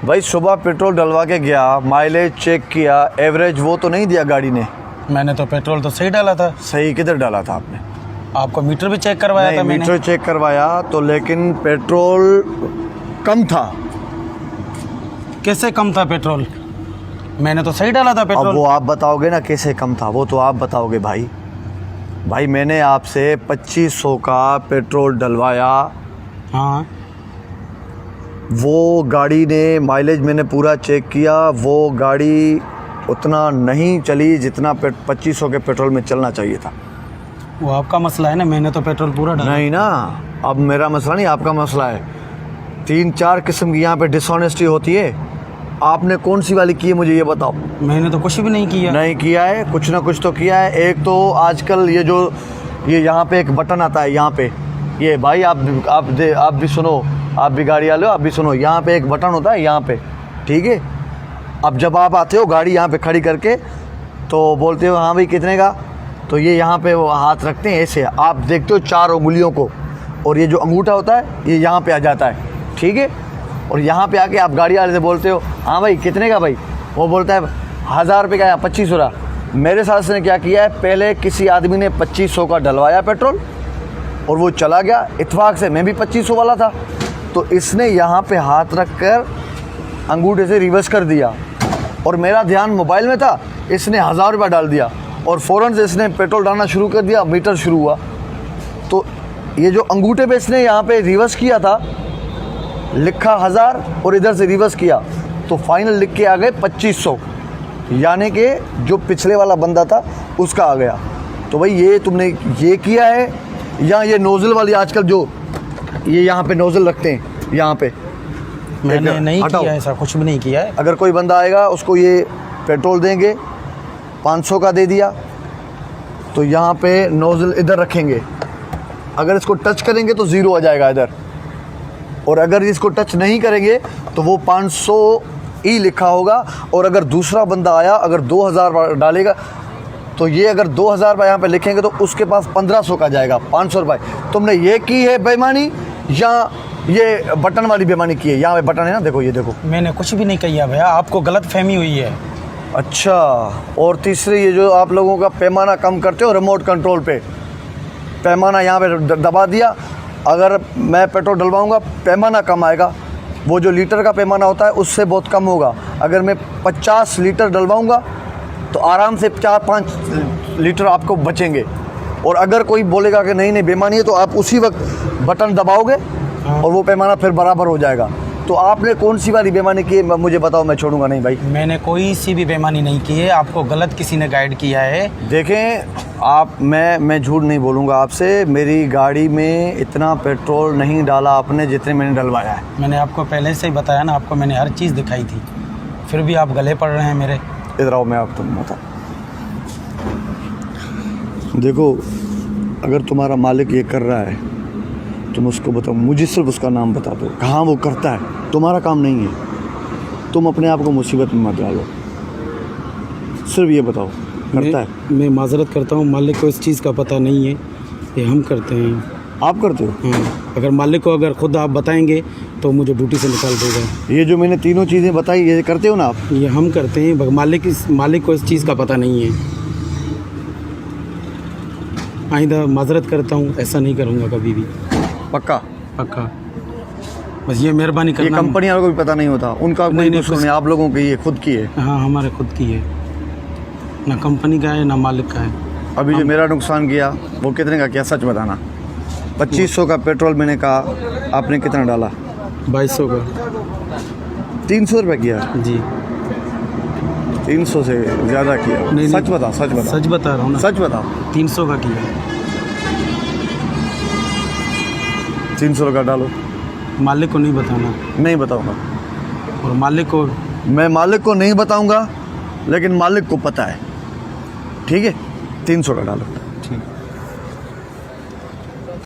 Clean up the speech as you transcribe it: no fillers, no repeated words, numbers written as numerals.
भाई सुबह पेट्रोल डलवा के गया, माइलेज चेक किया, एवरेज वो तो नहीं दिया गाड़ी ने। मैंने तो पेट्रोल तो सही डाला था। सही किधर डाला था आपने? आपको मीटर भी चेक करवाया था मैंने। मीटर चेक करवाया तो, लेकिन पेट्रोल कम था। कैसे कम था पेट्रोल? मैंने तो सही डाला था पेट्रोल। अब वो आप बताओगे ना कैसे कम था, वो तो आप बताओगे भाई। भाई मैंने आपसे 2500 का पेट्रोल डलवाया। हाँ, वो गाड़ी ने माइलेज मैंने पूरा चेक किया, वो गाड़ी उतना नहीं चली जितना 2500 के पेट्रोल में चलना चाहिए था। वो आपका मसला है ना, मैंने तो पेट्रोल पूरा डाला। नहीं ना, अब मेरा मसला नहीं, आपका मसला है। 3-4 किस्म की यहाँ पे डिसऑनेस्टी होती है। आपने कौन सी वाली की है मुझे ये बताओ। मैंने तो कुछ भी नहीं किया। नहीं किया है, कुछ ना कुछ तो किया है। एक तो आजकल ये यहाँ पे एक बटन आता है, यहाँ पे ये भाई आप भी सुनो, आप भी गाड़ी वाले हो, आप भी सुनो। यहाँ पे एक बटन होता है यहाँ पे, ठीक है। अब जब आप आते हो गाड़ी यहाँ पे खड़ी करके तो बोलते हो हाँ भाई कितने का, तो ये यहाँ पे वो हाथ रखते हैं ऐसे, आप देखते हो 4 उंगलियों को, और ये जो अंगूठा होता है ये यहाँ पे आ जाता है, ठीक है। और यहाँ पे आके आप गाड़ी वाले से बोलते हो हाँ भाई कितने का भाई, वो बोलता है 1000 रुपये का या 2500 का। मेरे साथ ने क्या किया है, पहले किसी आदमी ने 2500 का डलवाया पेट्रोल और वो चला गया, इत्तेफाक से मैं भी 2500 वाला था, तो इसने यहाँ पे हाथ रख कर अंगूठे से रिवर्स कर दिया और मेरा ध्यान मोबाइल में था, इसने 1000 रुपये डाल दिया और फ़ौरन से इसने पेट्रोल डालना शुरू कर दिया, मीटर शुरू हुआ। तो ये जो अंगूठे पे इसने यहाँ पे रिवर्स किया था, लिखा 1000 और इधर से रिवर्स किया तो फाइनल लिख के आ गए 2500, यानी कि जो पिछले वाला बंदा था उसका आ गया। तो भाई ये तुमने ये किया है, या ये नोज़ल वाली आजकल जो ये यहाँ पे नोज़ल रखते हैं यहाँ पे, मैंने नहीं किया, ऐसा कुछ भी नहीं किया है। अगर कोई बंदा आएगा उसको ये पेट्रोल देंगे, 500 का दे दिया, तो यहाँ पे नोज़ल इधर रखेंगे, अगर इसको टच करेंगे तो 0 आ जाएगा इधर, और अगर इसको टच नहीं करेंगे तो वो 500 ही लिखा होगा। और अगर दूसरा बंदा आया अगर 2000 डालेगा तो ये अगर 2000 यहाँ पे लिखेंगे तो उसके पास 1500 का जाएगा, 500 रुपये। तुमने ये की है बेईमानी या ये बटन वाली बेईमानी की है? यहाँ पे बटन है ना, देखो ये देखो। मैंने कुछ भी नहीं किया भैया, आपको गलत फहमी हुई है। अच्छा, और तीसरी ये जो आप लोगों का पैमाना कम करते हो रिमोट कंट्रोल पे, पैमाना यहाँ पे दबा दिया, अगर मैं पेट्रोल डलवाऊंगा पैमाना कम आएगा, वो जो लीटर का पैमाना होता है उससे बहुत कम होगा। अगर मैं 50 लीटर डलवाऊंगा तो आराम से 4-5 लीटर आपको बचेंगे। और अगर कोई बोलेगा कि नहीं बेईमानी है, तो आप उसी वक्त बटन दबाओगे और वो पैमाना फिर बराबर हो जाएगा। तो आपने कौन सी वाली बेईमानी की है मुझे बताओ, मैं छोड़ूंगा नहीं भाई। मैंने कोई सी भी बेईमानी नहीं की है, आपको गलत किसी ने गाइड किया है। देखें आप, मैं झूठ नहीं बोलूँगा आपसे, मेरी गाड़ी में इतना पेट्रोल नहीं डाला आपने जितने मैंने डलवाया है। मैंने आपको पहले से ही बताया ना, आपको मैंने हर चीज़ दिखाई थी, फिर भी आप गले पड़ रहे हैं मेरे। इधर आओ, मैं आप तुम बता। देखो अगर तुम्हारा मालिक ये कर रहा है तुम उसको बताओ, मुझे सिर्फ उसका नाम बता दो, कहाँ वो करता है, तुम्हारा काम नहीं है। तुम अपने आप को मुसीबत में मत डालो, सिर्फ ये बताओ करता है। मैं माजरत करता हूँ, मालिक को इस चीज़ का पता नहीं है, ये हम करते हैं। आप करते हो? हाँ, अगर मालिक को अगर खुद आप बताएंगे तो मुझे ड्यूटी से निकाल देगा। ये जो मैंने तीनों चीज़ें बताई ये करते हो ना आप? ये हम करते हैं, मालिक को इस चीज़ का पता नहीं है। आइंदा माजरत करता हूँ, ऐसा नहीं करूँगा कभी भी। पक्का? पक्का, बस ये मेहरबानी ये करना। कंपनी वालों को भी पता नहीं होता, उनका कोई कुछ नहीं, आप लोगों की ये खुद की है। हाँ, हमारे खुद की है, ना कंपनी का है ना मालिक का है। अभी जो मेरा नुकसान किया वो कितने का किया, सच बताना। 2500 का पेट्रोल मैंने कहा, आपने कितना डाला? 2200 का। 300 रुपये किया जी, 300 से ज़्यादा किया। नहीं, सच बता, सच बता, सच बता रहा हूँ ना, सच बता। 300 का किया। 300 का डालो। मालिक को नहीं बताना। नहीं बताऊंगा, और मालिक को, मैं मालिक को नहीं बताऊंगा, लेकिन मालिक को पता है, ठीक है। 300 का डालो।